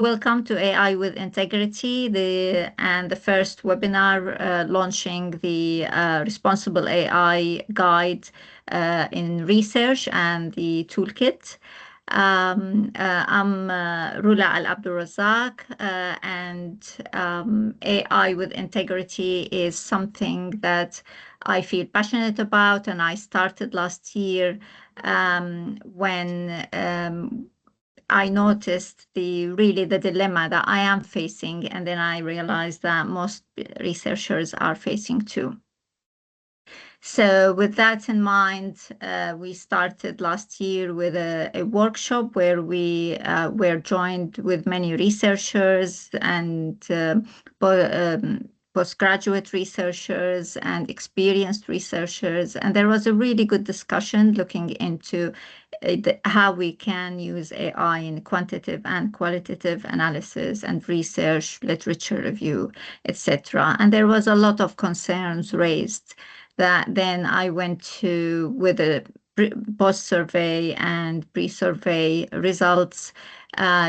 Welcome to AI with Integrity, the first webinar launching the Responsible AI Guide in Research and the Toolkit. I'm Rula Al-Abdulrazak, and AI with Integrity is something that I feel passionate about, and I started last year when I noticed the dilemma that I am facing, and then I realized that most researchers are facing too. So with that in mind, we started last year with a workshop where we were joined with many researchers and postgraduate researchers and experienced researchers. And there was a really good discussion looking into how we can use AI in quantitative and qualitative analysis and research, literature review, etc. And there was a lot of concerns raised that then I went to with a post-survey and pre-survey results,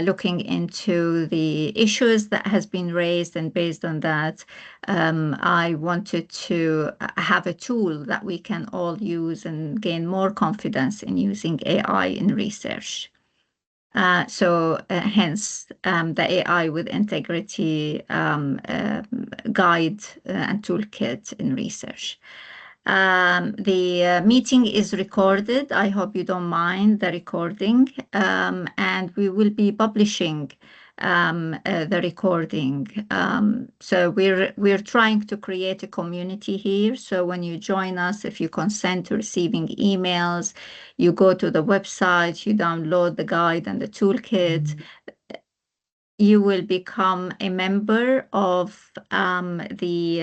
looking into the issues that has been raised, and based on that, I wanted to have a tool that we can all use and gain more confidence in using AI in research. Hence the AI with Integrity guide and toolkit in research. The meeting is recorded. I hope you don't mind the recording, and we will be publishing the recording. So we're trying to create a community here. So when you join us, if you consent to receiving emails, you go to the website, you download the guide and the toolkit. You will become a member of the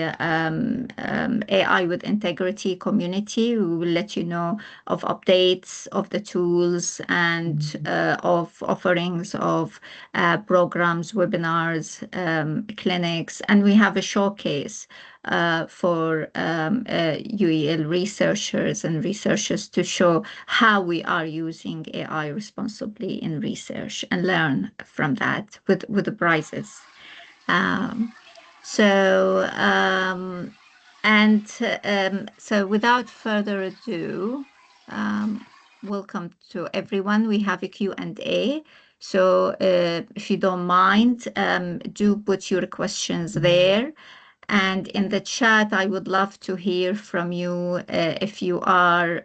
AI with Integrity community. We will let you know of updates of the tools and of offerings of programs, webinars, clinics, and we have a showcase for UEL researchers and researchers to show how we are using AI responsibly in research and learn from that with the prizes. So without further ado, welcome to everyone. We have a Q&A. So if you don't mind, do put your questions there. And in the chat, I would love to hear from you if you are,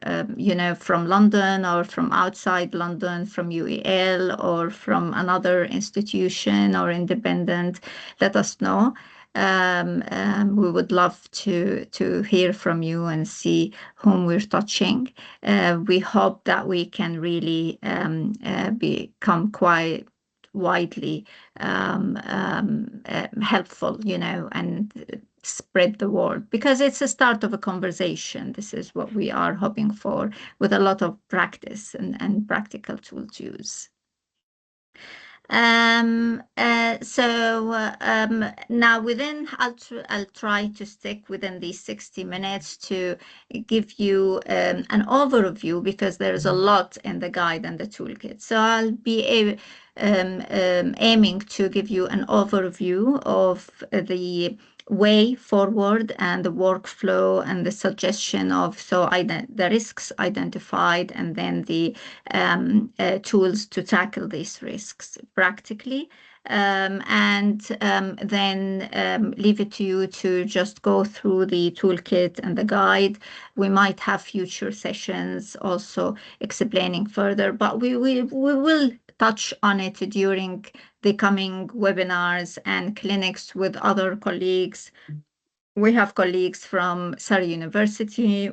from London or from outside London, from UEL or from another institution or independent. Let us know. We would love to hear from you and see whom we're touching. We hope that we can really become quite widely helpful, and spread the word, because it's a start of a conversation. This is what we are hoping for, with a lot of practice and practical tool to use. Now I'll try to stick within these 60 minutes to give you an overview, because there's a lot in the guide and the toolkit. So I'll be aiming to give you an overview of the way forward and the workflow and the suggestion of the risks identified, and then the tools to tackle these risks practically, and then leave it to you to just go through the toolkit and the guide. We might have future sessions also explaining further, but we will touch on it during the coming webinars and clinics with other colleagues. We have colleagues from Surrey University,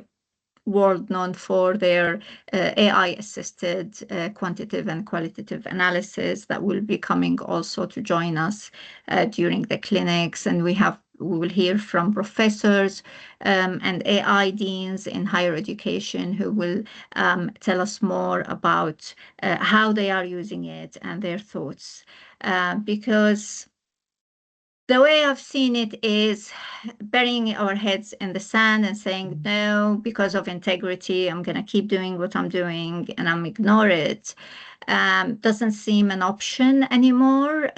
world known for their AI-assisted quantitative and qualitative analysis, that will be coming also to join us during the clinics. And we will hear from professors and AI deans in higher education who will tell us more about how they are using it and their thoughts, because The way I've seen it is burying our heads in the sand and saying, no, because of integrity, I'm going to keep doing what I'm doing and I'm ignore it. Doesn't seem an option anymore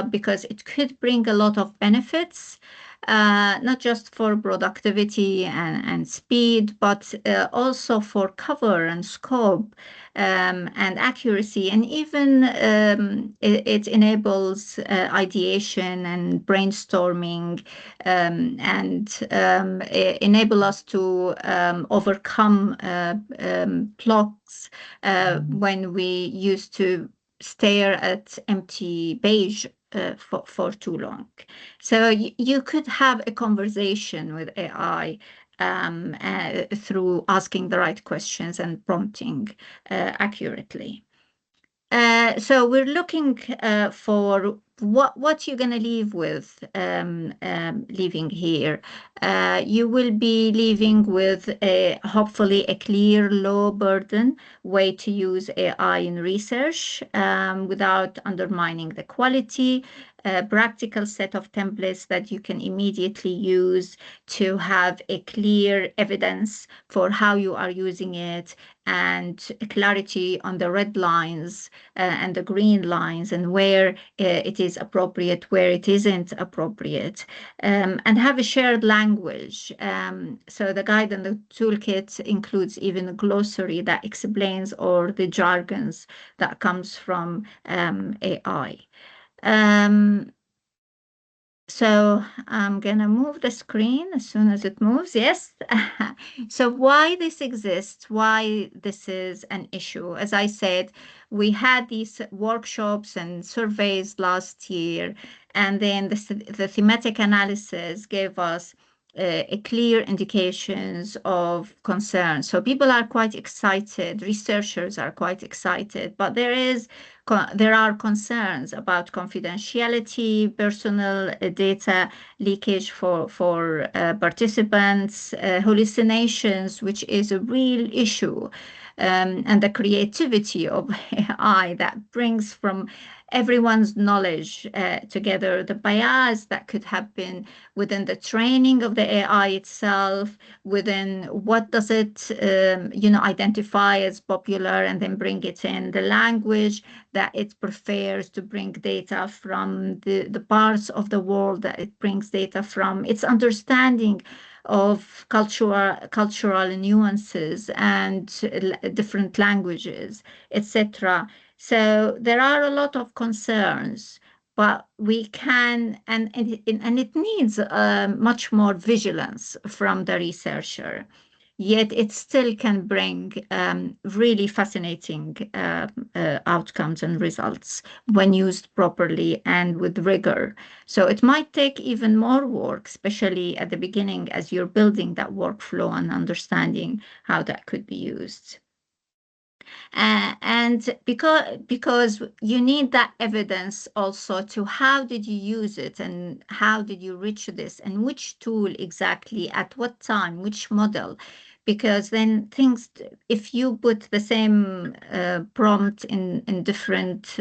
because it could bring a lot of benefits, not just for productivity and speed, but also for cover and scope and accuracy. And even it enables ideation and brainstorming and enable us to overcome blocks when we used to stare at empty beige for too long. So you could have a conversation with AI through asking the right questions and prompting accurately. So we're looking for what you're going to leave with leaving here. You will be leaving with hopefully a clear, low burden way to use AI in research without undermining the quality. A practical set of templates that you can immediately use to have a clear evidence for how you are using it and clarity on the red lines and the green lines and where it is appropriate, where it isn't appropriate, and have a shared language. So the guide and the toolkit includes even a glossary that explains all the jargons that comes from AI. So I'm going to move the screen as soon as it moves. Yes. So why this exists, why this is an issue. As I said, we had these workshops and surveys last year, and then the thematic analysis gave us a clear indications of concern. So people are quite excited, researchers are quite excited, but there are concerns about confidentiality, personal data leakage for participants, hallucinations, which is a real issue, and the creativity of AI that brings from everyone's knowledge together, the bias that could happen within the training of the AI itself, within what does it, identify as popular and then bring it in, the language that it prefers to bring data from, the parts of the world that it brings data from, its understanding of cultural nuances and different languages, etc. So there are a lot of concerns, but we can, and it needs much more vigilance from the researcher. Yet it still can bring really fascinating outcomes and results when used properly and with rigor. So it might take even more work, especially at the beginning as you're building that workflow and understanding how that could be used. And because you need that evidence also to how did you use it and how did you reach this and which tool exactly at what time, which model, because then things, if you put the same prompt in different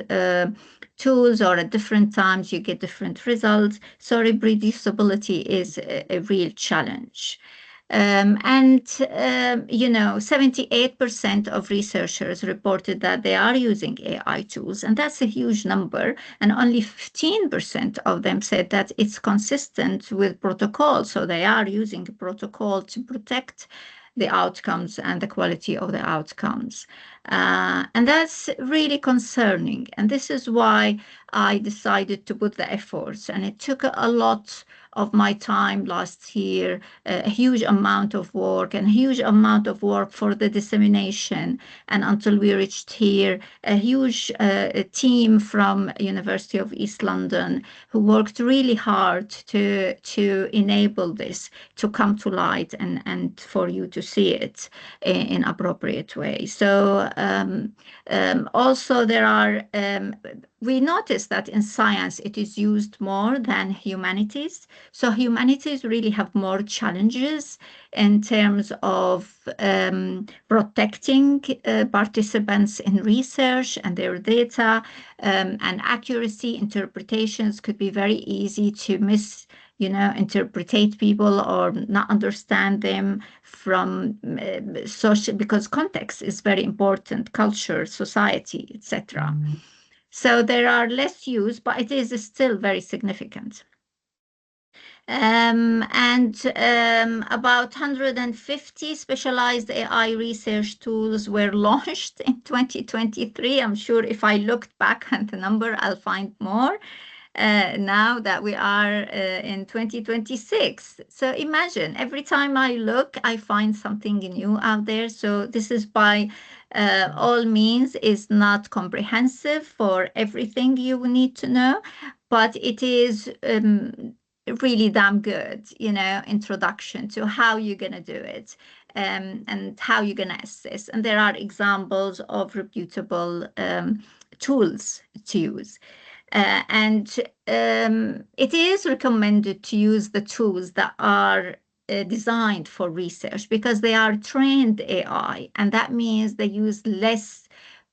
tools or at different times, you get different results. So reproducibility is a real challenge. 78% of researchers reported that they are using AI tools, and that's a huge number. And only 15% of them said that it's consistent with protocol. So they are using a protocol to protect the outcomes and the quality of the outcomes. And that's really concerning. And this is why I decided to put the efforts. And it took a lot of my time last year, a huge amount of work and a huge amount of work for the dissemination. And until we reached here, a huge team from University of East London who worked really hard to enable this to come to light and for you to see it in appropriate way. So also there are we notice that in science it is used more than humanities. So humanities really have more challenges in terms of protecting participants in research and their data, and accuracy. Interpretations could be very easy to interpret people or not understand them from social, because context is very important, culture, society, etc. So there are less use, but it is still very significant. And about 150 specialized AI research tools were launched in 2023. I'm sure if I looked back at the number, I'll find more now that we are in 2026. So imagine every time I look, I find something new out there. So this is by all means is not comprehensive for everything you need to know, but it is really damn good, introduction to how you're going to do it, and how you're going to assess. And there are examples of reputable tools to use. And it is recommended to use the tools that are designed for research because they are trained AI, and that means they use less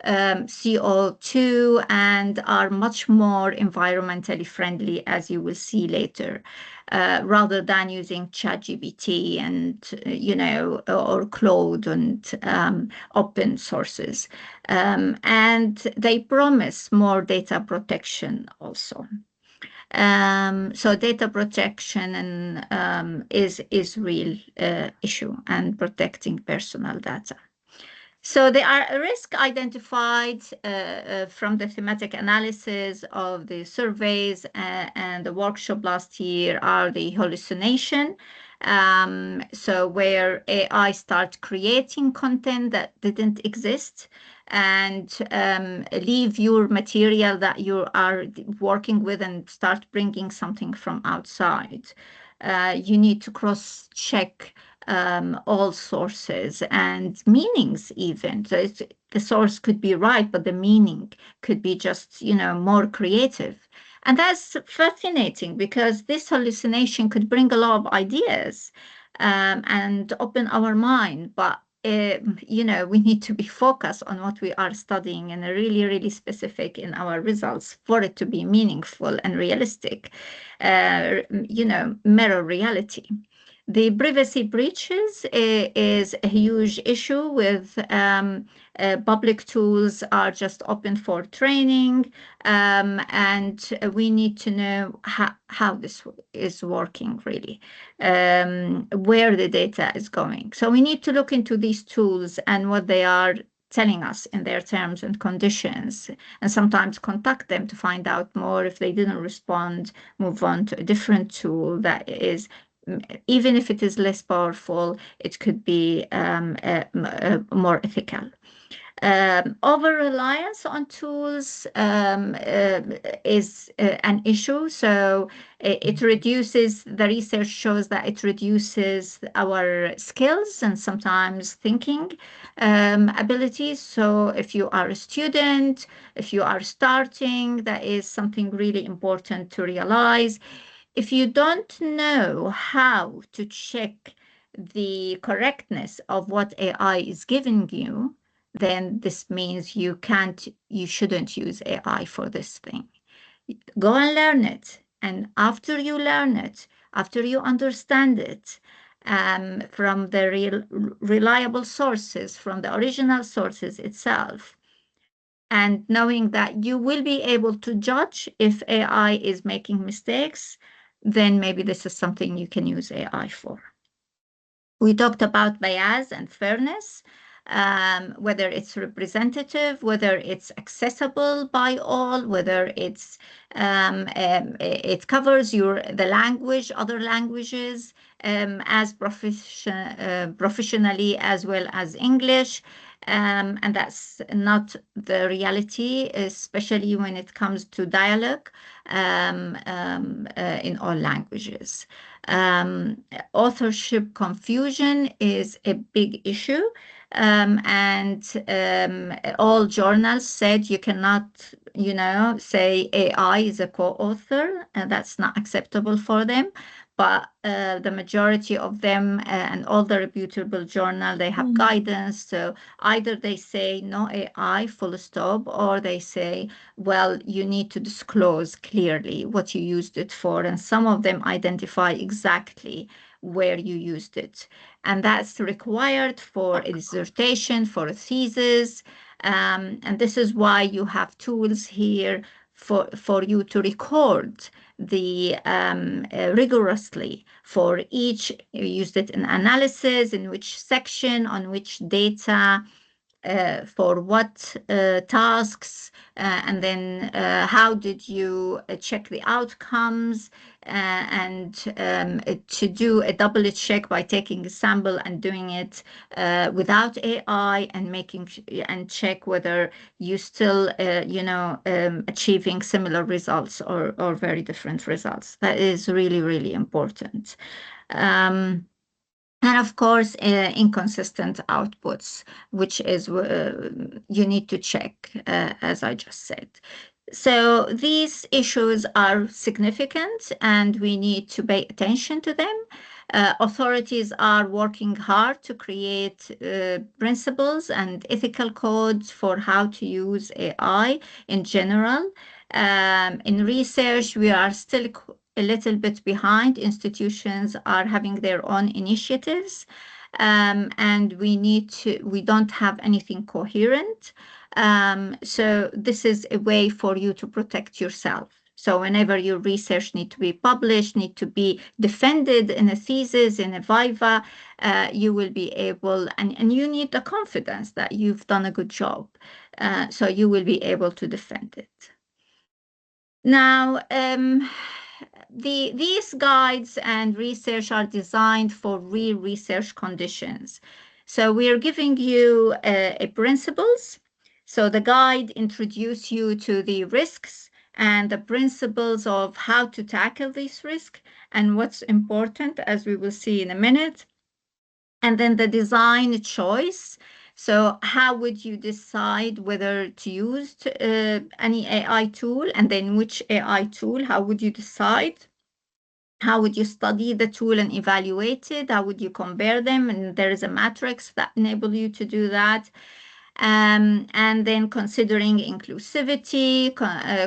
CO2 and are much more environmentally friendly, as you will see later, rather than using ChatGPT and or Claude and open sources. And they promise more data protection also. So data protection is real issue, and protecting personal data. So there are risks identified from the thematic analysis of the surveys and the workshop last year are the hallucination. So where AI start creating content that didn't exist, and leave your material that you are working with and start bringing something from outside. You need to cross-check all sources and meanings even. So the source could be right, but the meaning could be just, more creative. And that's fascinating because this hallucination could bring a lot of ideas and open our mind. But we need to be focused on what we are studying and really, really specific in our results for it to be meaningful and realistic, mirror reality. The privacy breaches is a huge issue with public tools are just open for training, and we need to know how this is working really, where the data is going. So we need to look into these tools and what they are telling us in their terms and conditions, and sometimes contact them to find out more. If they didn't respond, move on to a different tool that is, even if it is less powerful, it could be more ethical. Over-reliance on tools is an issue. So it reduces, the research shows that it reduces our skills and sometimes thinking abilities. So if you are a student, if you are starting, that is something really important to realize. If you don't know how to check the correctness of what AI is giving you, then this means you shouldn't use AI for this thing. Go and learn it. And after you learn it, after you understand it, from the reliable sources, from the original sources itself, and knowing that you will be able to judge if AI is making mistakes, then maybe this is something you can use AI for. We talked about bias and fairness, whether it's representative, whether it's accessible by all, whether it covers the language, other languages, as professionally as well as English. And that's not the reality, especially when it comes to dialogue in all languages. Authorship confusion is a big issue. All journals said you cannot, say AI is a co-author, and that's not acceptable for them. But the majority of them and all the reputable journal, they have guidance. So either they say no AI, full stop, or they say, well, you need to disclose clearly what you used it for. And some of them identify exactly where you used it. And that's required for a dissertation, for a thesis. And this is why you have tools here for you to record the rigorously for each. You used it in analysis, in which section, on which data, for what tasks, and then how did you check the outcomes, and to do a double check by taking a sample and doing it without AI, and making and check whether you still, achieving similar results or very different results. That is really, really important. And of course, inconsistent outputs, which is you need to check, as I just said. So these issues are significant, and we need to pay attention to them. Authorities are working hard to create principles and ethical codes for how to use AI in general. In research, we are still a little bit behind. Institutions are having their own initiatives, and we don't have anything coherent. So this is a way for you to protect yourself. So whenever your research need to be published, need to be defended in a thesis, in a viva, you will be able, and you need the confidence that you've done a good job. So you will be able to defend it. Now, these guides and research are designed for real research conditions. So we are giving you a principles. So the guide introduces you to the risks and the principles of how to tackle these risks and what's important, as we will see in a minute. And then the design choice. So how would you decide whether to use any AI tool, and then which AI tool? How would you decide? How would you study the tool and evaluate it? How would you compare them? And there is a matrix that enable you to do that. And then considering inclusivity,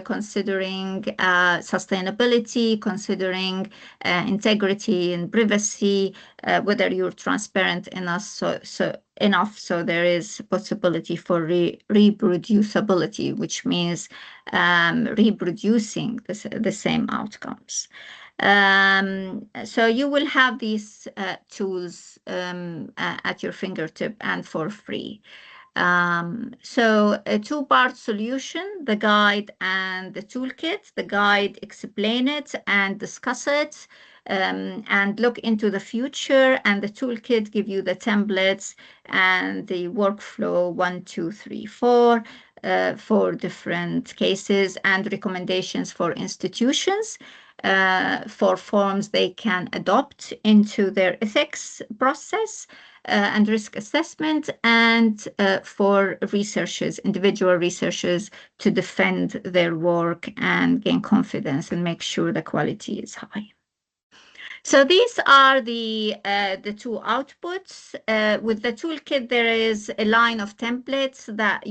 considering sustainability, considering integrity and privacy, whether you're transparent enough, so there is possibility for reproducibility, which means reproducing the same outcomes. So you will have these tools at your fingertip and for free. So a two-part solution, the guide and the toolkit. The guide, explain it and discuss it, and look into the future, and the toolkit give you the templates and the workflow 1, 2, 3, 4 for different cases, and recommendations for institutions for forms they can adopt into their ethics process and risk assessment, and for researchers, individual researchers, to defend their work and gain confidence and make sure the quality is high. So these are the two outputs. With the toolkit, there is a line of templates that,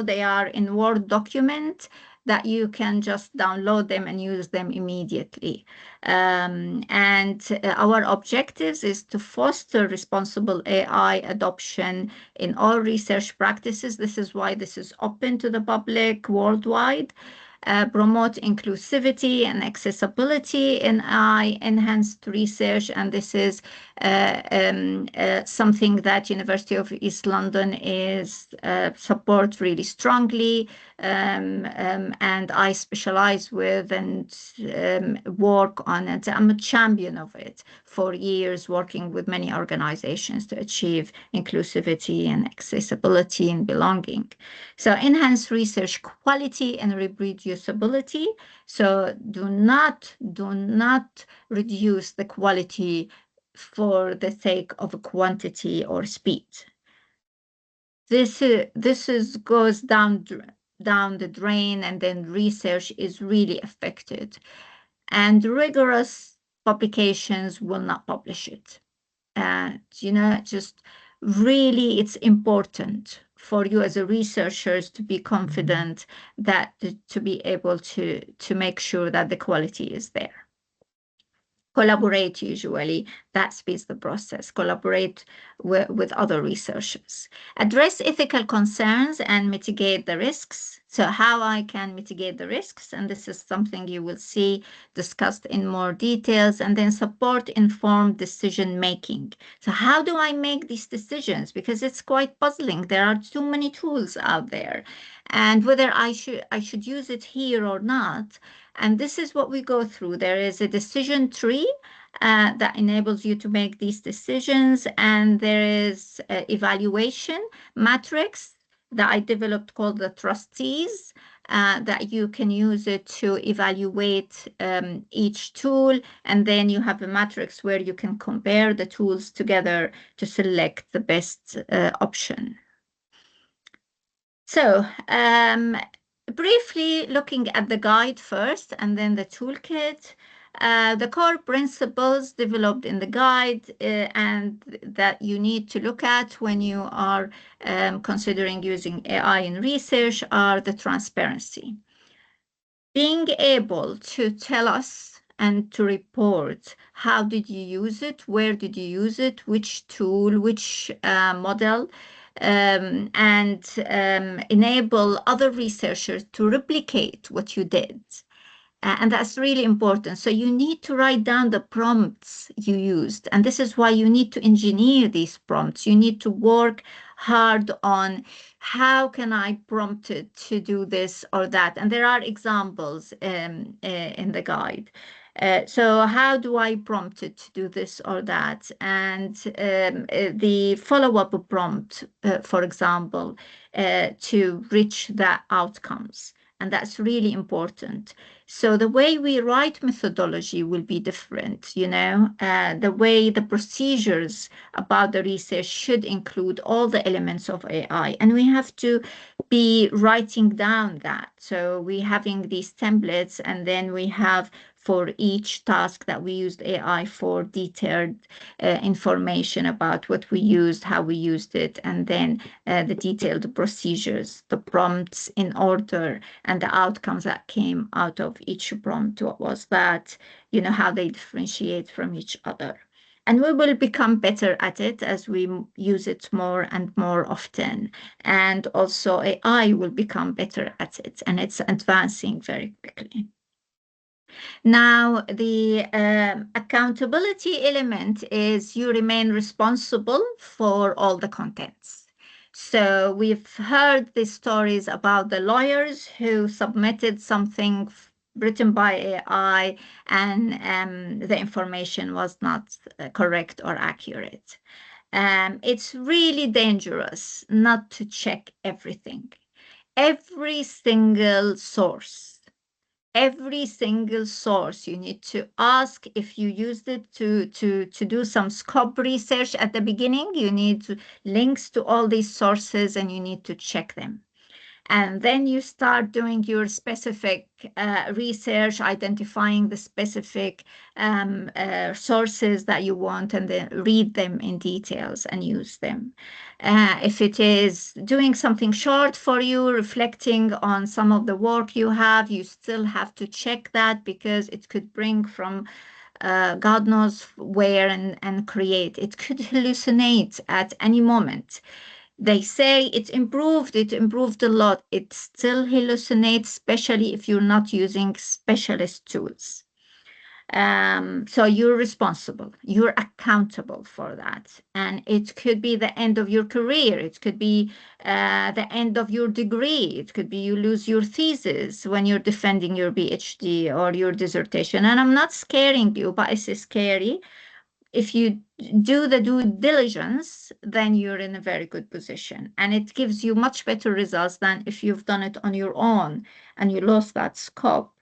they are in Word document that you can just download them and use them immediately. And our objectives is to foster responsible AI adoption in all research practices. This is why this is open to the public worldwide. Promote inclusivity and accessibility in AI enhanced research, and this is something that University of East London is support really strongly, and I specialize with and work on it. I'm a champion of it for years, working with many organizations to achieve inclusivity and accessibility and belonging. So enhance research quality and reproducibility. So do not reduce the quality for the sake of quantity or speed. This goes down the drain, and then research is really affected. And rigorous publications will not publish it. Just really, it's important for you as a researchers to be confident that to be able to make sure that the quality is there. Collaborate usually, that speeds the process. Collaborate with other researchers. Address ethical concerns and mitigate the risks. So how I can mitigate the risks, and this is something you will see discussed in more details. And then support informed decision making. So how do I make these decisions? Because it's quite puzzling. There are too many tools out there, and whether I should use it here or not. And this is what we go through. There is a decision tree that enables you to make these decisions, and there is evaluation matrix that I developed called the trustees, that you can use it to evaluate each tool, and then you have a matrix where you can compare the tools together to select the best option. So, briefly looking at the guide first and then the toolkit, the core principles developed in the guide and that you need to look at when you are considering using AI in research are the transparency. Being able to tell us and to report how did you use it, where did you use it, which tool, which model, and enable other researchers to replicate what you did. And that's really important. So you need to write down the prompts you used. And this is why you need to engineer these prompts. You need to work hard on how can I prompt it to do this or that. And there are examples in the guide. So how do I prompt it to do this or that? And the follow-up prompt, for example, to reach the outcomes. And that's really important. So the way we write methodology will be different, the way the procedures about the research should include all the elements of AI. And we have to be writing down that. So we having these templates, and then we have for each task that we used AI for detailed information about what we used, how we used it, and then the detailed procedures, the prompts in order, and the outcomes that came out of each prompt. What was that? How they differentiate from each other. And we will become better at it as we use it more and more often. And also AI will become better at it, and it's advancing very quickly. Now, the accountability element is you remain responsible for all the contents. So we've heard the stories about the lawyers who submitted something written by AI, and the information was not correct or accurate. It's really dangerous not to check everything. Every single source, you need to ask if you used it to do some scope research at the beginning. You need links to all these sources, and you need to check them. And then you start doing your specific research, identifying the specific sources that you want, and then read them in details and use them. If it is doing something short for you, reflecting on some of the work you have, you still have to check that, because it could bring from God knows where and create. It could hallucinate at any moment. They say it improved a lot. It still hallucinates, especially if you're not using specialist tools. So you're responsible, you're accountable for that. And it could be the end of your career. It could be the end of your degree. It could be you lose your thesis when you're defending your PhD or your dissertation. And I'm not scaring you, but it's scary. If you do the due diligence, then you're in a very good position. And it gives you much better results than if you've done it on your own and you lost that scope.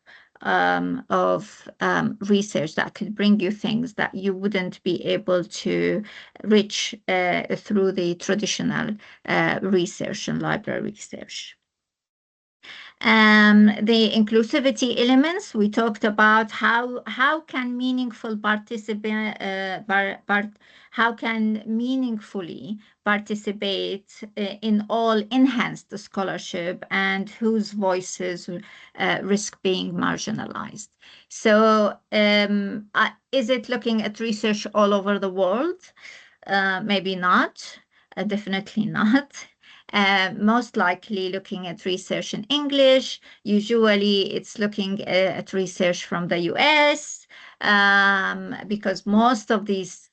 research that could bring you things that you wouldn't be able to reach through the traditional research and library research. The inclusivity elements, we talked about how can meaningful participate how can meaningfully participate in all enhanced scholarship and whose voices risk being marginalized. So is it looking at research all over the world? Maybe not, definitely not. Most likely looking at research in English. Usually it's looking at research from the US because most of these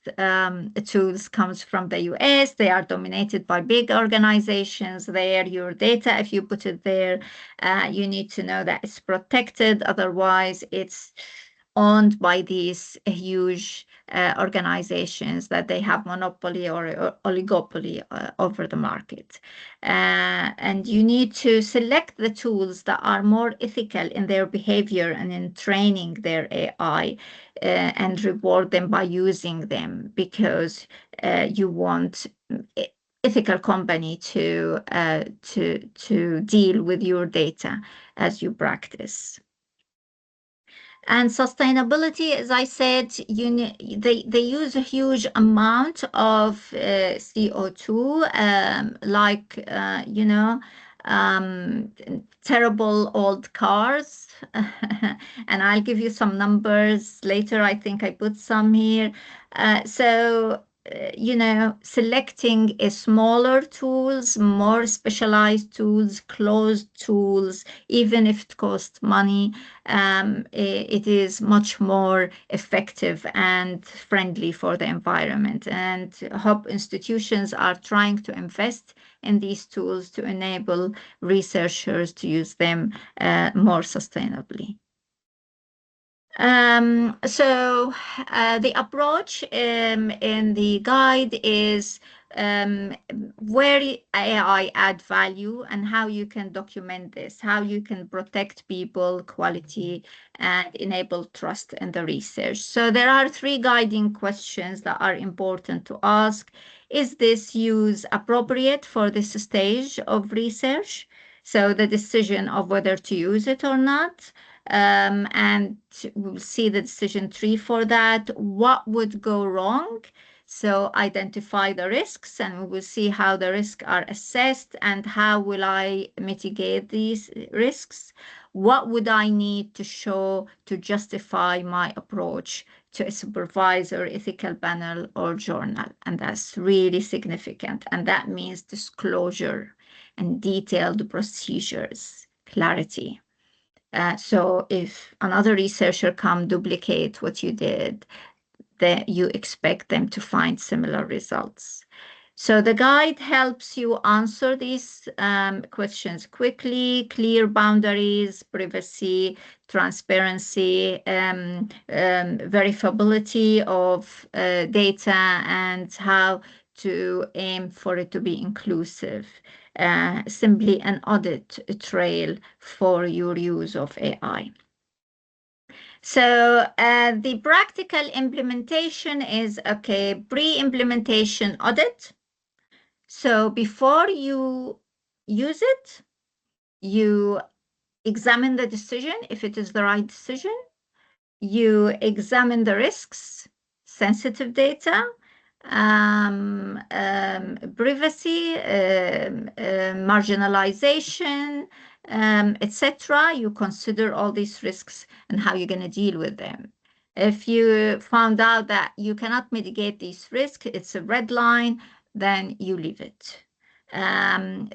tools comes from the US. They are dominated by big organizations there. Your data, if you put it there, you need to know that it's protected. Otherwise, it's owned by these huge organizations that they have monopoly or oligopoly over the market. And you need to select the tools that are more ethical in their behavior and in training their AI and reward them by using them because you want ethical company to deal with your data as you practice. And sustainability, as I said, they use a huge amount of CO2, um, terrible old cars. And I'll give you some numbers later. I think I put some here. Selecting a smaller tools, more specialized tools, closed tools, even if it costs money, it is much more effective and friendly for the environment. And hub institutions are trying to invest in these tools to enable researchers to use them more sustainably. The approach in the guide is where AI add value and how you can document this, how you can protect people, quality, and enable trust in the research. So there are three guiding questions that are important to ask. Is this use appropriate for this stage of research? So the decision of whether to use it or not. And we'll see the decision tree for that. What would go wrong? So identify the risks, and we will see how the risks are assessed and how will I mitigate these risks. What would I need to show to justify my approach to a supervisor, ethical panel, or journal? And that's really significant. And that means disclosure and detailed procedures, clarity. So if another researcher come duplicate what you did, then you expect them to find similar results. So the guide helps you answer these questions quickly, clear boundaries, privacy, transparency, verifiability of data, and how to aim for it to be inclusive. Simply an audit trail for your use of AI. So the practical implementation is, okay, pre-implementation audit. So before you use it, you examine the decision, if it is the right decision. You examine the risks, sensitive data, privacy, marginalization, etc. You consider all these risks and how you're going to deal with them. If you found out that you cannot mitigate these risks, it's a red line, then you leave it. Then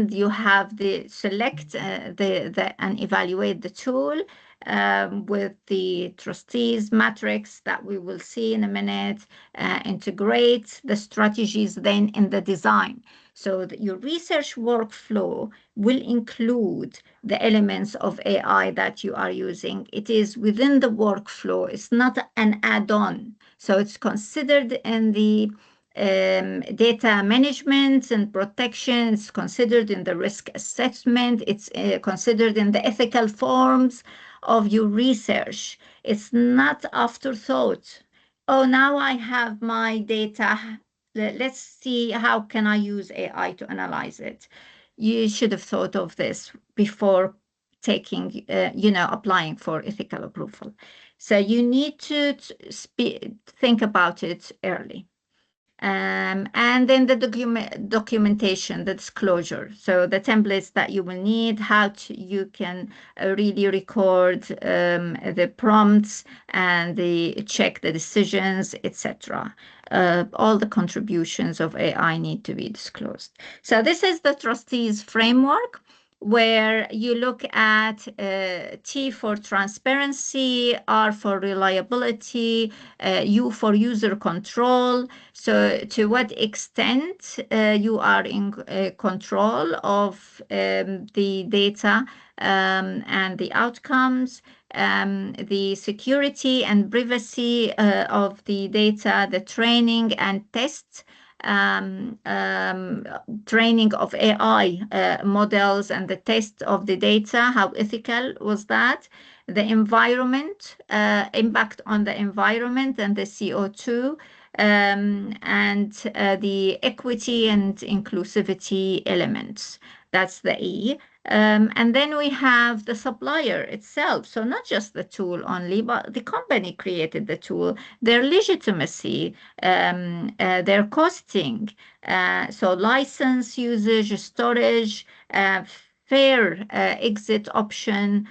you have the select and evaluate the tool with the trustees matrix that we will see in a minute, integrate the strategies then in the design. So that your research workflow will include the elements of AI that you are using. It is within the workflow. It's not an add-on. So it's considered in the data management and protection. It's considered in the risk assessment. It's considered in the ethical forms of your research. It's not afterthought. Oh, now I have my data. Let's see how can I use AI to analyze it. You should have thought of this before taking, applying for ethical approval. So you need to think about it early. And then the documentation, the disclosure. So the templates that you will need, you can really record the prompts and check the decisions, etc. All the contributions of AI need to be disclosed. So this is the trustees framework, where you look at T for transparency, R for reliability, U for user control. So to what extent you are in control of the data and the outcomes, the security and privacy of the data, the training and tests, training of AI models and the test of the data, how ethical was that? The environment, impact on the environment and the CO2, and the equity and inclusivity elements. That's the E. And then we have the supplier itself. So not just the tool only, but the company created the tool, their legitimacy, their costing. So license usage, storage, fair exit option,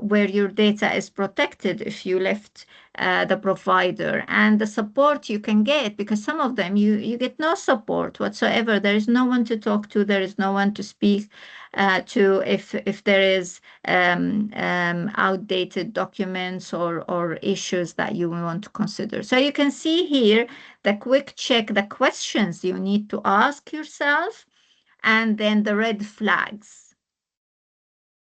where your data is protected if you left the provider, and the support you can get, because some of them you get no support whatsoever. There is no one to talk to, there is no one to speak to if there is outdated documents or issues that you want to consider. So you can see here the quick check, the questions you need to ask yourself, and then the red flags.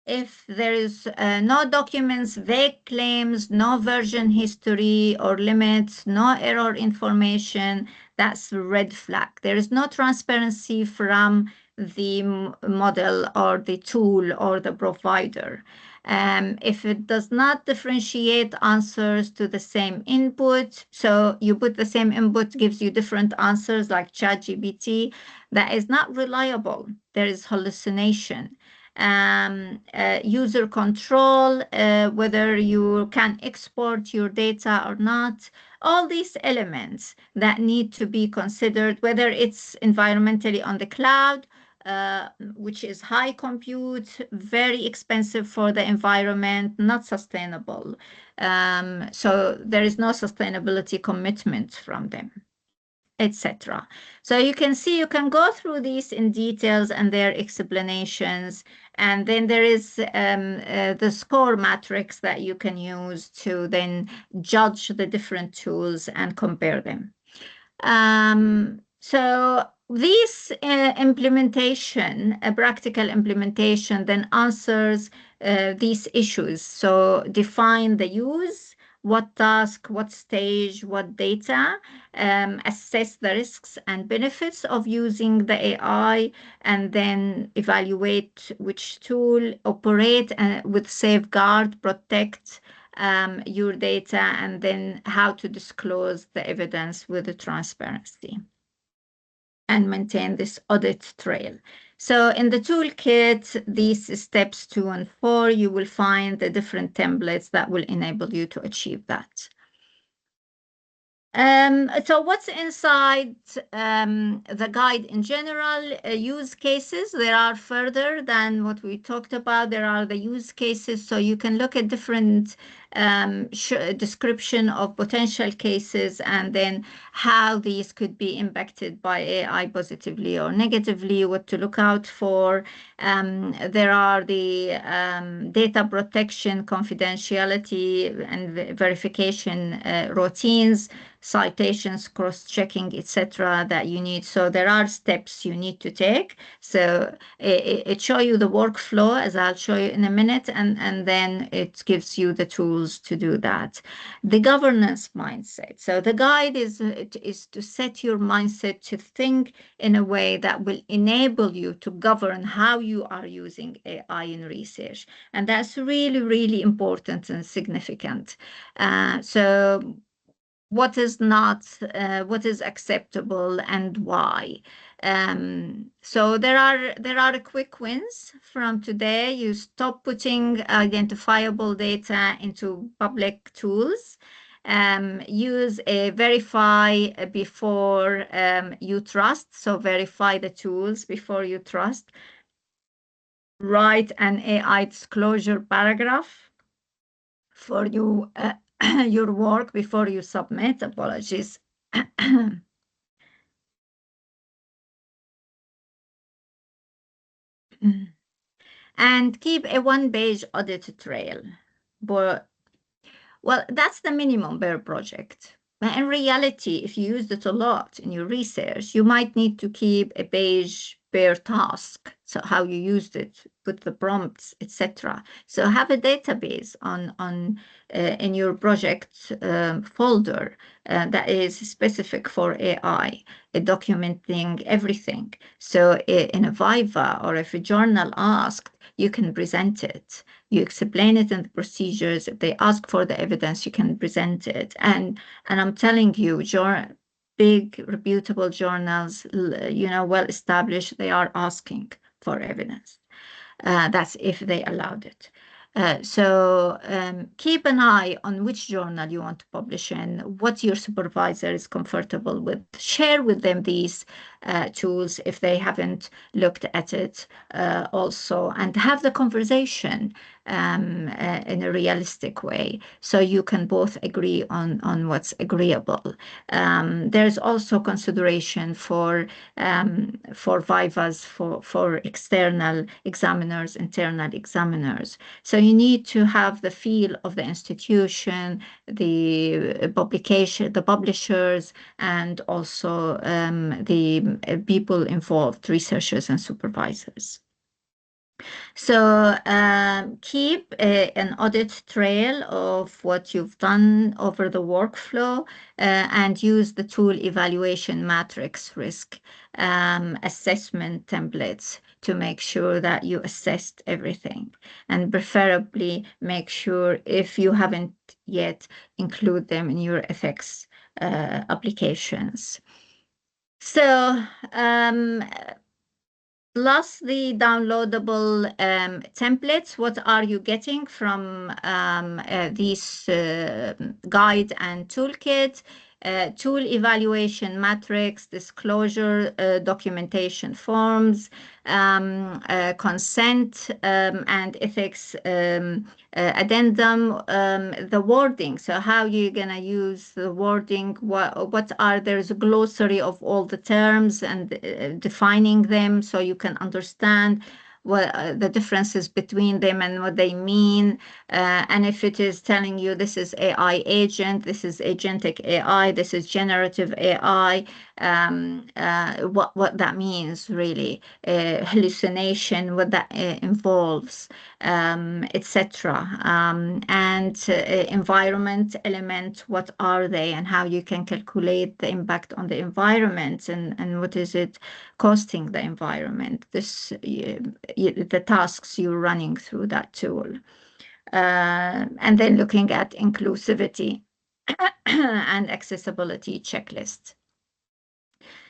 If there is no documents, vague claims, no version history or limits, no error information, that's a red flag. There is no transparency from the model or the tool or the provider. If it does not differentiate answers to the same input, so you put the same input, gives you different answers like ChatGPT, that is not reliable. There is hallucination. User control, whether you can export your data or not, all these elements that need to be considered, whether it's environmentally on the cloud, which is high compute, very expensive for the environment, not sustainable. So there is no sustainability commitment from them, etc. So you can see, you can go through these in details and their explanations. And then there is the score matrix that you can use to then judge the different tools and compare them. So this implementation, a practical implementation, then answers these issues. So define the use, what task, what stage, what data, assess the risks and benefits of using the AI, and then evaluate which tool, operate with safeguard, protect your data, and then how to disclose the evidence with the transparency and maintain this audit trail. So in the toolkit, these steps 2 and 4, you will find the different templates that will enable you to achieve that. So what's inside the guide in general? Use cases. There are further than what we talked about. There are the use cases. So you can look at different description of potential cases, and then how these could be impacted by AI positively or negatively, what to look out for. There are the data protection, confidentiality, and verification routines, citations, cross-checking, etc. that you need. So there are steps you need to take. So it shows you the workflow, as I'll show you in a minute, and then it gives you the tools tools to do that. The governance mindset. So the guide is to set your mindset to think in a way that will enable you to govern how you are using AI in research. And that's really, really important and significant. So what is not, what is acceptable and why. So there are quick wins from today. You stop putting identifiable data into public tools. Use a verify before you trust. So verify the tools before you trust. Write an AI disclosure paragraph for you your work before you submit. Apologies. And keep a one-page audit trail. But, well, that's the minimum per project. But in reality, if you used it a lot in your research, you might need to keep a page per task. So how you used it, put the prompts, etc. So have a database on in your project folder that is specific for AI, documenting everything. So in a Viva or if a journal asked, you can present it. You explain it in the procedures. If they ask for the evidence, you can present it. And I'm telling you, big reputable journals, well established, they are asking for evidence. That's if they allowed it. So keep an eye on which journal you want to publish in, what your supervisor is comfortable with. Share with them these tools if they haven't looked at it also, and have the conversation in a realistic way so you can both agree on what's agreeable. There's also consideration for Vivas, for external examiners, internal examiners. So you need to have the feel of the institution, the publishers, and also the people involved, researchers and supervisors. So keep an audit trail of what you've done over the workflow and use the tool evaluation matrix risk assessment templates to make sure that you assessed everything. And preferably make sure, if you haven't yet, include them in your ethics applications. So plus the downloadable templates, what are you getting from these guide and toolkit? Tool evaluation matrix, disclosure, documentation forms, consent and ethics addendum, the wording. So how you're gonna use the wording? What are there's a glossary of all the terms and defining them so you can understand what the differences between them and what they mean. And if it is telling you this is AI agent, this is agentic AI, this is generative AI, what that means really, hallucination, what that involves, etc. And environment element, what are they and how you can calculate the impact on the environment and what is it costing the environment, the tasks you're running through that tool. And then looking at inclusivity and accessibility checklist.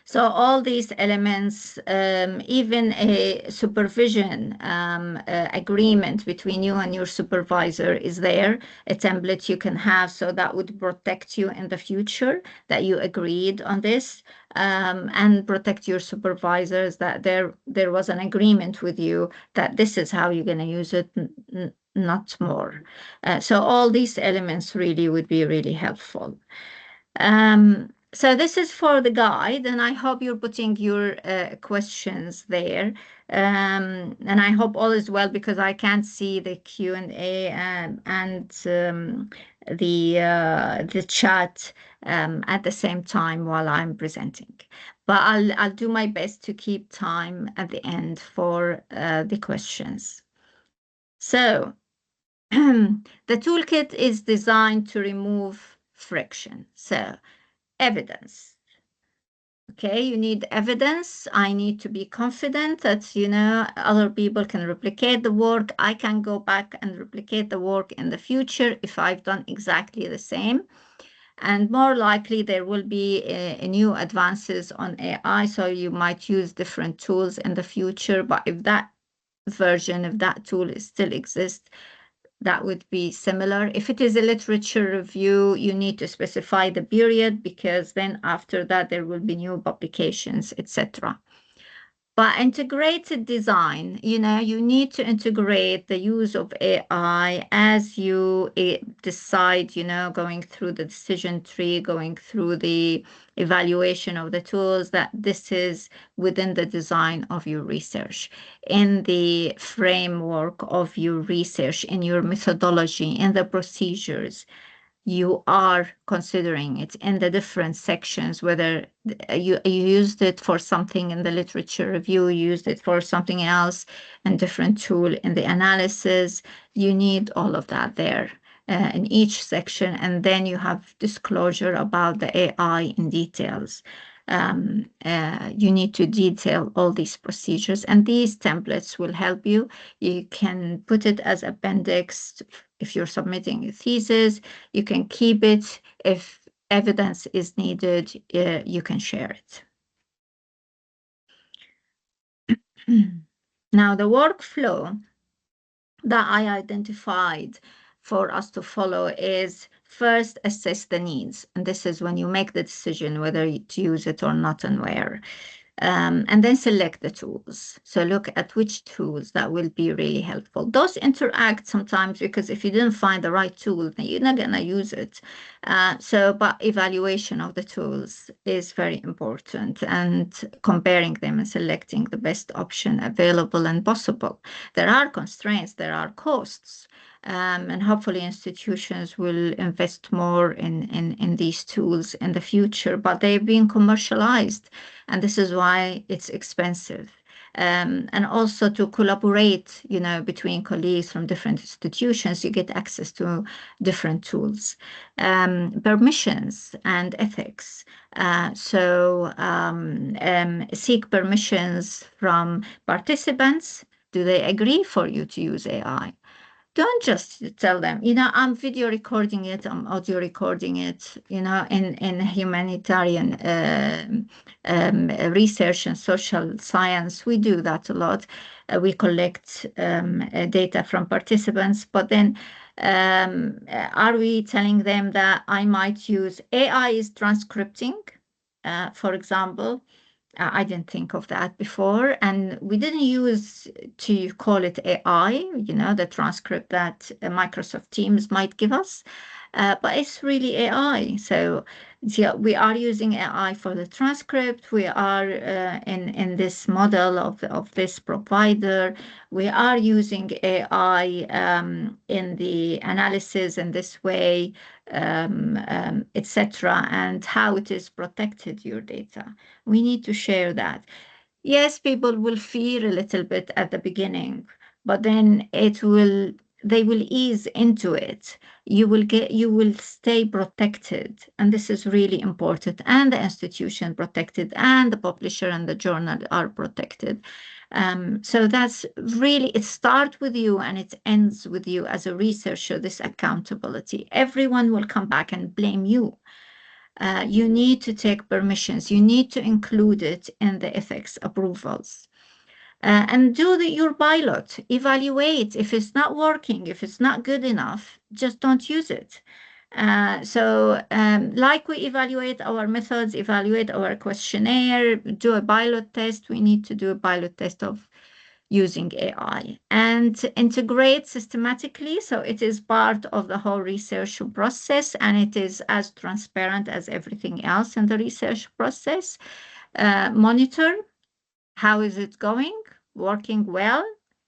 So all these elements, even a supervision agreement between you and your supervisor is there, a template you can have, so that would protect you in the future, that you agreed on this, and protect your supervisors that there was an agreement with you that this is how you're going to use it, not more. So all these elements really would be really helpful. So this is for the guide, and I hope you're putting your questions there. And I hope all is well, because I can't see the Q&A and the chat at the same time while I'm presenting. But I'll do my best to keep time at the end for the questions. So the toolkit is designed to remove friction. So, evidence. Okay, you need evidence. I need to be confident that, other people can replicate the work. I can go back and replicate the work in the future if I've done exactly the same. And more likely, there will be new advances on AI. So you might use different tools in the future. But if that version, if that tool still exists, that would be similar. If it is a literature review, you need to specify the period because then after that there will be new publications, etc. But integrated design, you need to integrate the use of AI as you decide, going through the decision tree, going through the evaluation of the tools, that this is within the design of your research, in the framework of your research, in your methodology, in the procedures you are considering it in the different sections, whether you used it for something in the literature review, you used it for something else, and different tool in the analysis. You need all of that there in each section, and then you have disclosure about the AI in details. You need to detail all these procedures, and these templates will help you. You can put it as appendix if you're submitting a thesis. You can keep it. If evidence is needed, you can share it. Now, the workflow that I identified for us to follow is first assess the needs. And this is when you make the decision whether to use it or not and where. And then select the tools. So look at which tools that will be really helpful. Those interact sometimes because if you didn't find the right tool, then you're not going to use it. But evaluation of the tools is very important, and comparing them and selecting the best option available and possible. There are constraints, there are costs. And hopefully institutions will invest more in these tools in the future, but they've been commercialized, and this is why it's expensive. And also to collaborate, between colleagues from different institutions, you get access to different tools. Permissions and ethics. Seek permissions from participants. Do they agree for you to use AI? Don't just tell them, I'm video recording it, I'm audio recording it, in humanitarian research and social science. We do that a lot. We collect data from participants, but then are we telling them that I might use AI is transcripting, for example? I didn't think of that before, and we didn't use to call it AI, the transcript that Microsoft Teams might give us, but it's really AI. So yeah, we are using AI for the transcript. We are in this model of this provider. We are using AI in the analysis in this way, etc., and how it is protected, your data. We need to share that. Yes, people will fear a little bit at the beginning, but then they will ease into it. You will stay protected, and this is really important. And the institution protected, and the publisher and the journal are protected. So that's really, it starts with you and it ends with you as a researcher, this accountability. Everyone will come back and blame you. You need to take permissions. You need to include it in the ethics approvals. And do your pilot. Evaluate. If it's not working, if it's not good enough, just don't use it. Like we evaluate our methods, evaluate our questionnaire, do a pilot test, we need to do a pilot test of using AI and integrate systematically. So it is part of the whole research process, and it is as transparent as everything else in the research process. Monitor, how is it going? Working well?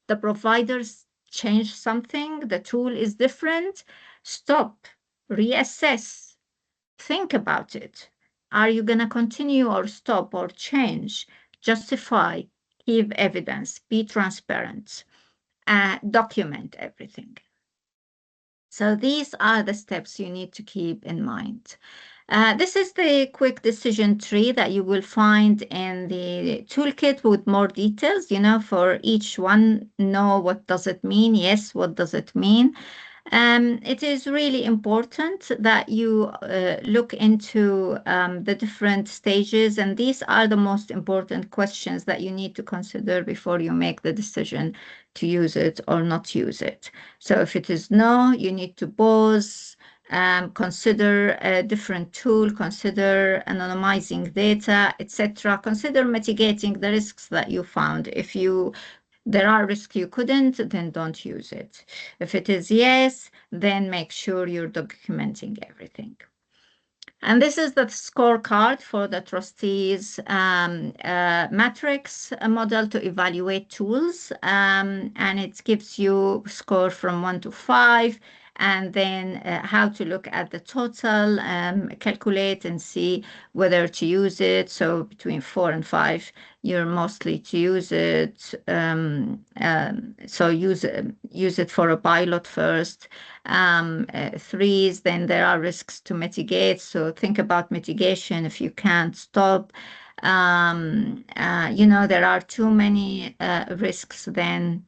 The providers change something, the tool is different. Stop, reassess, think about it. Are you going to continue or stop or change? Justify, give evidence, be transparent, document everything. So these are the steps you need to keep in mind. This is the quick decision tree that you will find in the toolkit with more details, for each one. No, what does it mean? Yes, what does it mean? It is really important that you look into the different stages, and these are the most important questions that you need to consider before you make the decision to use it or not use it. So if it is no, you need to pause, consider a different tool, consider anonymizing data, etc. Consider mitigating the risks that you found. If there are risks you couldn't, then don't use it. If it is yes, then make sure you're documenting everything. And this is the scorecard for the trustees matrix model to evaluate tools. And it gives you score from 1 to 5, and then how to look at the total, calculate and see whether to use it. So between 4 and 5, you're mostly to use it. So use it for a pilot first. Threes, then there are risks to mitigate. So think about mitigation if you can't stop. There are too many risks, then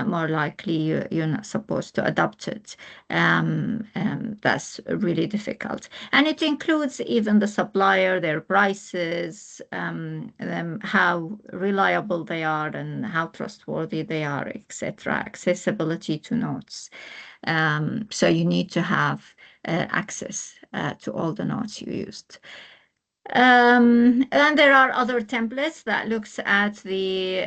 more likely you're not supposed to adopt it. That's really difficult. And it includes even the supplier, their prices, how reliable they are and how trustworthy they are, etc. Accessibility to notes. So you need to have access to all the notes you used. And there are other templates that looks at the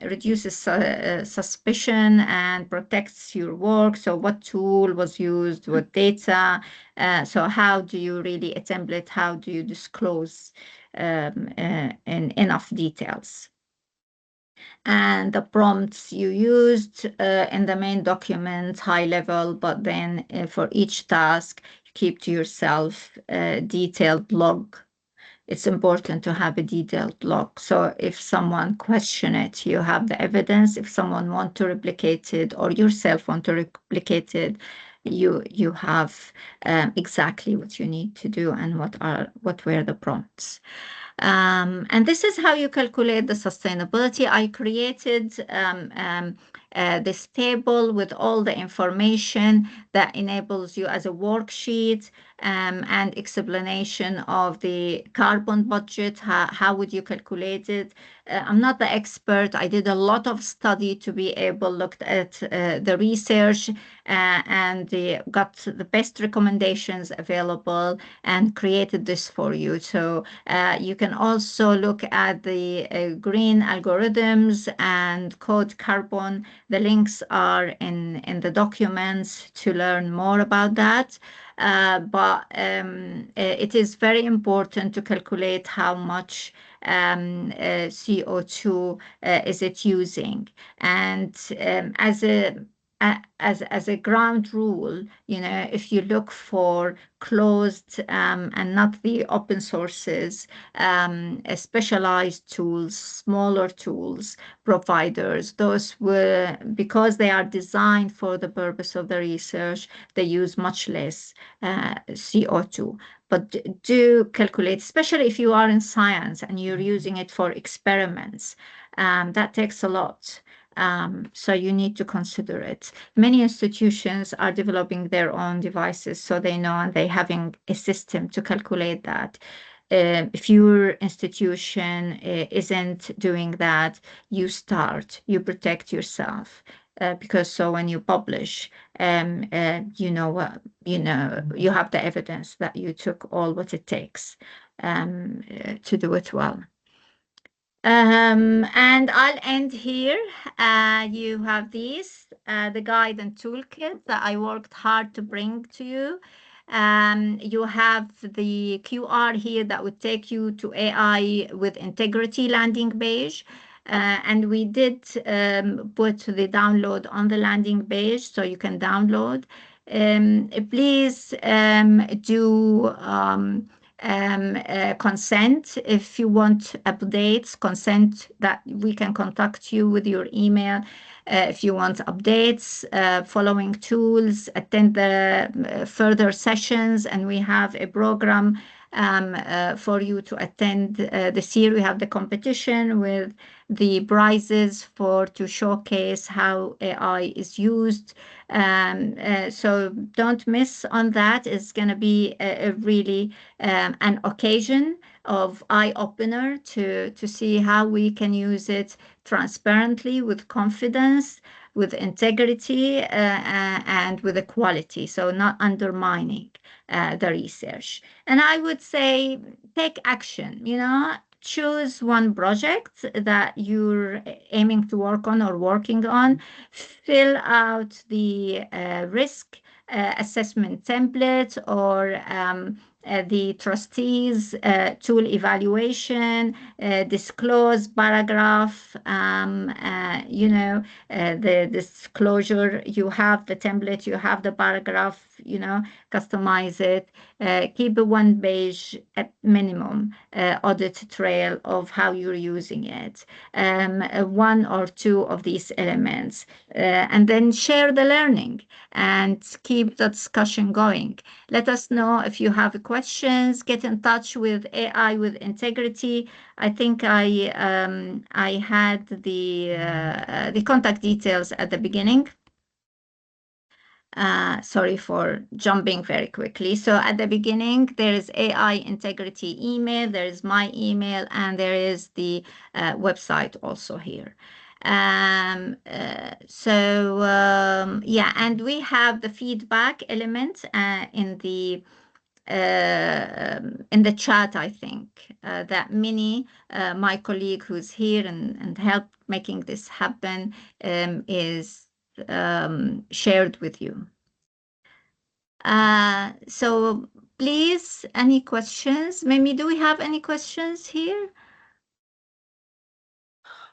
reduces suspicion and protects your work. So what tool was used, what data. So how do you really a template? How do you disclose in enough details? And the prompts you used in the main document, high level, but then for each task, you keep to yourself a detailed log. It's important to have a detailed log. So if someone question it, you have the evidence. If someone want to replicate it or yourself want to replicate it, you have exactly what you need to do and what were the prompts. And this is how you calculate the sustainability. I created this table with all the information that enables you as a worksheet and explanation of the carbon budget. How would you calculate it? I'm not the expert. I did a lot of study to be able looked at the research and got the best recommendations available and created this for you. So you can also look at the green algorithms and code carbon. The links are in the documents to learn more about that. But it is very important to calculate how much CO2 is it using. And as a ground rule, if you look for closed and not the open sources, specialized tools, smaller tools, providers, those were, because they are designed for the purpose of the research, they use much less CO2. But do calculate, especially if you are in science and you're using it for experiments, that takes a lot. So you need to consider it. Many institutions are developing their own devices, so they know, and they're having a system to calculate that. If your institution isn't doing that, you protect yourself. Because so when you publish, you have the evidence that you took all what it takes to do it well. And I'll end here. You have the guide and toolkit that I worked hard to bring to you. You have the QR here that would take you to AI with integrity landing page. And we did put the download on the landing page, so you can download. Please do consent. If you want updates, consent that we can contact you with your email. If you want updates, following tools, attend the further sessions, and we have a program for you to attend. This year we have the competition with the prizes for to showcase how AI is used. So don't miss on that. It's going to be a really an occasion of eye opener to see how we can use it transparently, with confidence, with integrity, and with equality. So not undermining the research. And I would say take action. Choose one project that you're aiming to work on or working on. Fill out the risk assessment template, or the trustees tool evaluation, disclose paragraph, the disclosure. You have the template, you have the paragraph, customize it. Keep a 1 page at minimum audit trail of how you're using it, one or two of these elements, and then share the learning and keep the discussion going. Let us know if you have questions. Get in touch with AI with Integrity. I think I had the contact details at the beginning. Sorry for jumping very quickly. So at the beginning, there is AI Integrity email, there is my email, and there is the website also here. Yeah, and we have the feedback element in the chat, I think, that Minnie, my colleague who's here and helped making this happen, is shared with you. So please, any questions? Mimi, do we have any questions here?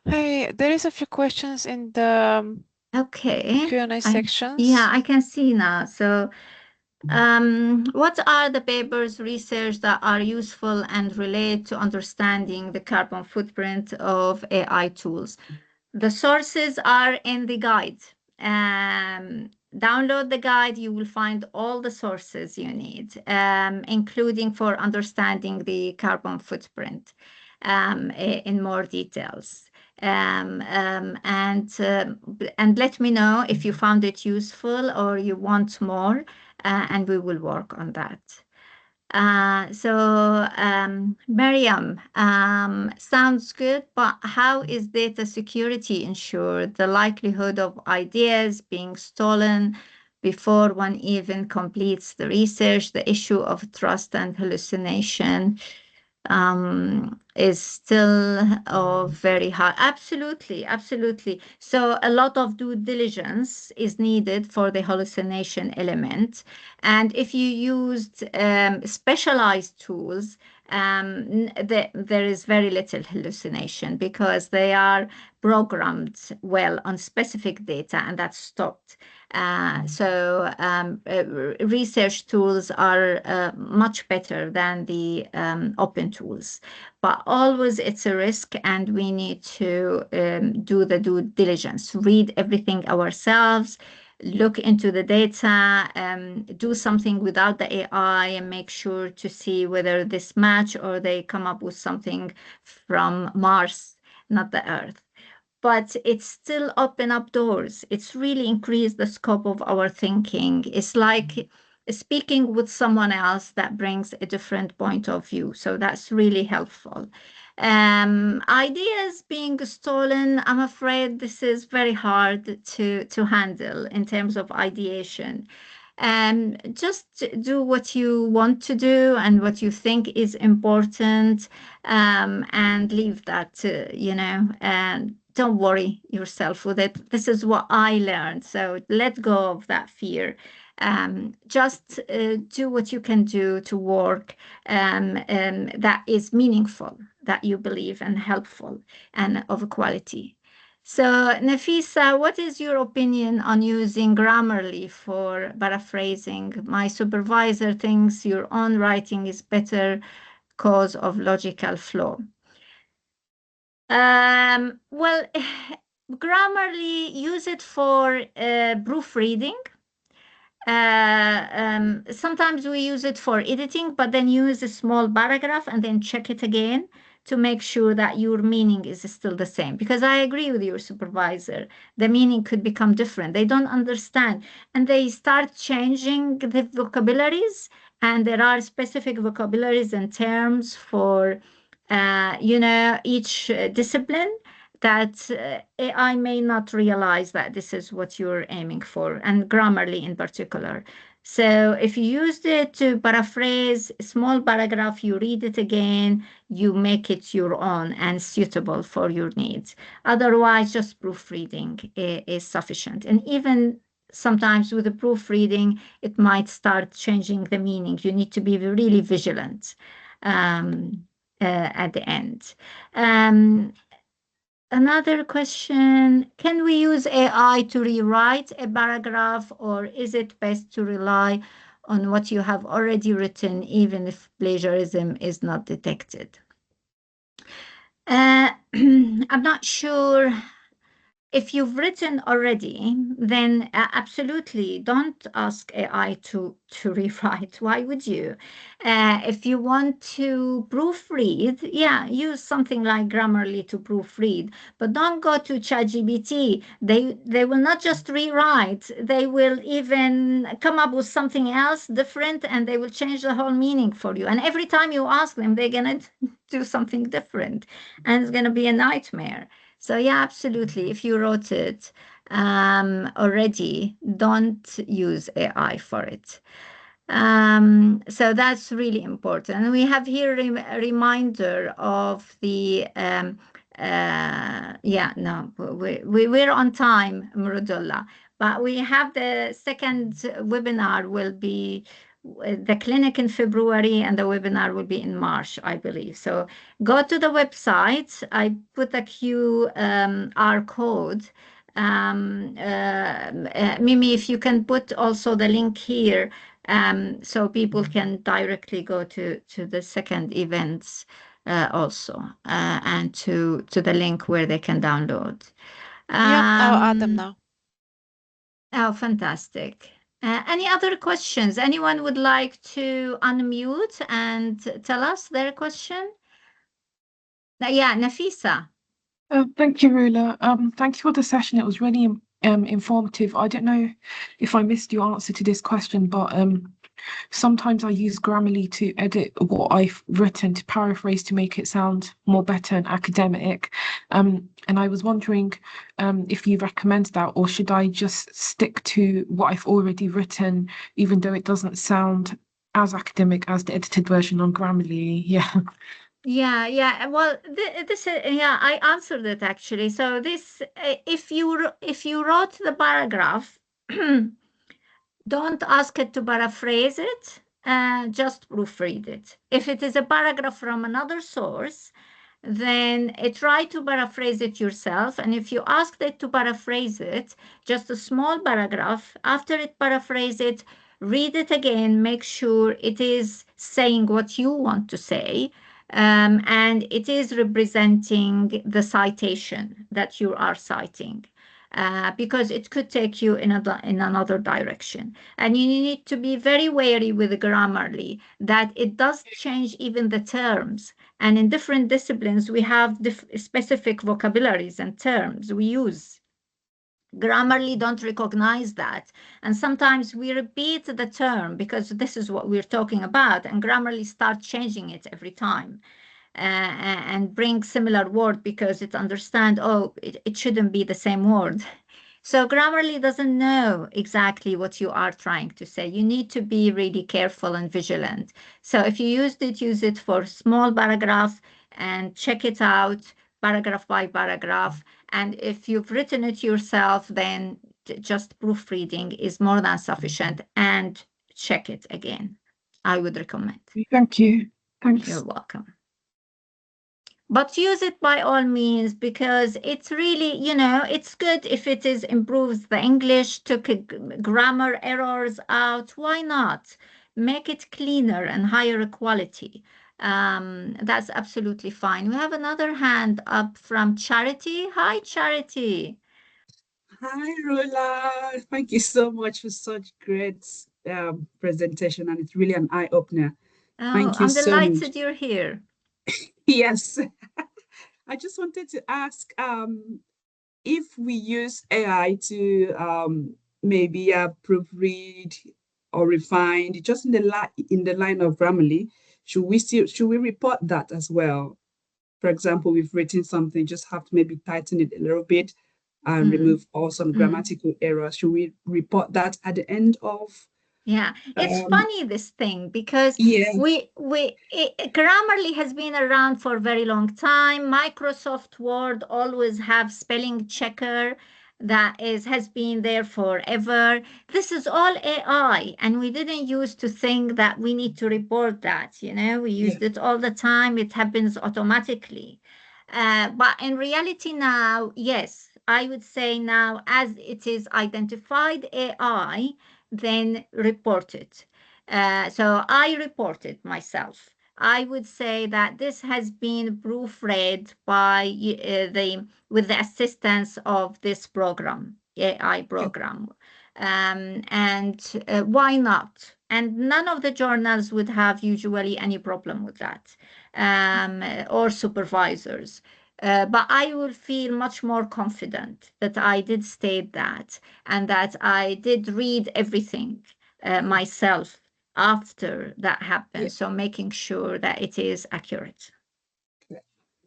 Hey, there is a few questions in the Okay. Q&A Yeah, sections. I can see now. So, what are the papers research that are useful and relate to understanding the carbon footprint of AI tools? The sources are in the guide. Download the guide. You will find all the sources you need, including for understanding the carbon footprint in more details. And let me know if you found it useful or you want more, and we will work on that. Miriam, sounds good, but how is data security ensured? The likelihood of ideas being stolen before one even completes the research, the issue of trust and hallucination is still very high. Absolutely, absolutely. So a lot of due diligence is needed for the hallucination element. And if you used specialized tools, there is very little hallucination because they are programmed well on specific data, and that's stopped. Research tools are much better than the open tools, but always it's a risk, and we need to do the due diligence, read everything ourselves, look into the data, do something without the AI, and make sure to see whether this match or they come up with something from Mars, not the Earth. But it's still open up doors. It's really increased the scope of our thinking. It's like speaking with someone else that brings a different point of view. So that's really helpful. Ideas being stolen, I'm afraid this is very hard to handle in terms of ideation. Just do what you want to do and what you think is important, and leave that and don't worry yourself with it. This is what I learned. So let go of that fear. Just do what you can do to work that is meaningful, that you believe, and helpful and of quality. So, Nafisa, what is your opinion on using Grammarly for paraphrasing? My supervisor thinks your own writing is better cause of logical flow. Well, Grammarly use it for proofreading. Sometimes we use it for editing, but then use a small paragraph and then check it again to make sure that your meaning is still the same. Because I agree with your supervisor, the meaning could become different. They don't understand, and they start changing the vocabularies, and there are specific vocabularies and terms for, each discipline that AI may not realize that this is what you're aiming for, and Grammarly in particular. So if you used it to paraphrase a small paragraph, you read it again, you make it your own and suitable for your needs. Otherwise, just proofreading is sufficient. And even sometimes with the proofreading, it might start changing the meaning. You need to be really vigilant at the end. Another question, can we use AI to rewrite a paragraph, or is it best to rely on what you have already written, even if plagiarism is not detected? I'm not sure. If you've written already, then absolutely don't ask AI to rewrite. Why would you? If you want to proofread, yeah, use something like Grammarly to proofread, but don't go to ChatGPT. They will not just rewrite, they will even come up with something else different, and they will change the whole meaning for you. And every time you ask them, they're gonna do something different, and it's gonna be a nightmare. So yeah, absolutely. If you wrote it already, don't use AI for it. So that's really important. And we have here a reminder of the yeah, no, we're on time, Murudullah. But we have the second webinar will be the clinic in February, and the webinar will be in March, I believe. So go to the website. I put a QR code. Mimi, if you can put also the link here, so people can directly go to the second events also, and to the link where they can download. Yeah, I'll add them now. Oh, fantastic. Any other questions? Anyone would like to unmute and tell us their question? Yeah, Nafisa. Thank you, Rula. Thank you for the session. It was really informative. I don't know if I missed your answer to this question, but sometimes I use Grammarly to edit what I've written to paraphrase to make it sound more better and academic. And I was wondering if you recommend that, or should I just stick to what I've already written, even though it doesn't sound as academic as the edited version on Grammarly? Yeah. Yeah. Well, this yeah, I answered it actually. So this, if you wrote the paragraph, don't ask it to paraphrase it. Just proofread it. If it is a paragraph from another source, then try to paraphrase it yourself. And if you asked it to paraphrase it, just a small paragraph, after it paraphrase it, read it again, make sure it is saying what you want to say, and it is representing the citation that you are citing. Because it could take you in another direction. And you need to be very wary with Grammarly that it does change even the terms. And in different disciplines, we have specific vocabularies and terms we use. Grammarly don't recognize that. And sometimes we repeat the term because this is what we're talking about, and Grammarly start changing it every time. And bring similar word because it understand, oh, it shouldn't be the same word. So Grammarly doesn't know exactly what you are trying to say. You need to be really careful and vigilant. So if you use it for small paragraph and check it out paragraph by paragraph. And if you've written it yourself, then just proofreading is more than sufficient, and check it again. I would recommend. Thank you. Thanks. You're welcome. But use it by all means because it's really, it's good if it is improves the English, took grammar errors out. Why not? Make it cleaner and higher quality. That's absolutely fine. We have another hand up from Charity. Hi, Charity. Hi, Rula. Thank you so much for such great presentation, and it's really an eye-opener. Oh, Thank you I'm so much. delighted you're here. Yes, I just wanted to ask if we use AI to maybe proofread or refine, just in the line of Grammarly, should we report that as well? For example, we've written something, just have to maybe tighten it a little bit and Mhm, remove all some mhm. grammatical errors. Should we report that at the end of? Yeah, it's Um, funny this thing because yeah, Grammarly has been around for a very long time. Microsoft Word always have spelling checker that is has been there forever. This is all AI, and we didn't used to think that we need to report that. We yeah, used it all the time. It happens automatically. But in reality now, yes, I would say now as it is identified AI then report it. So I report it myself. I would say that this has been proofread by the with the assistance of this program, AI yeah, program, and why not? And none of the journals would have usually any problem with that, or supervisors. But I will feel much more confident that I did state that and that I did read everything myself after that yeah. happened. So making sure that it is accurate. Yeah.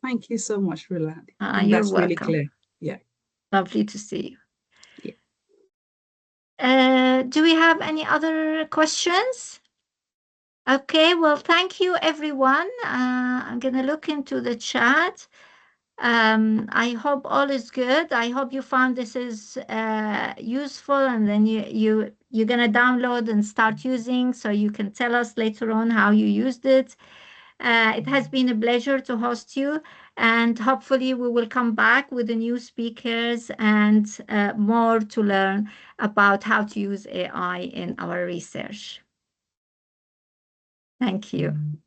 Thank you so much, Rula. I think You're that's really welcome. clear. Yeah, Lovely to see you. yeah. Do we have any other questions? Okay, well, thank you, everyone. I'm going to look into the chat. I hope all is good. I hope you found this is useful, and then you're gonna download and start using, so you can tell us later on how you used it. It has been a pleasure to host you, and hopefully we will come back with the new speakers and more to learn about how to use AI in our research. Thank you.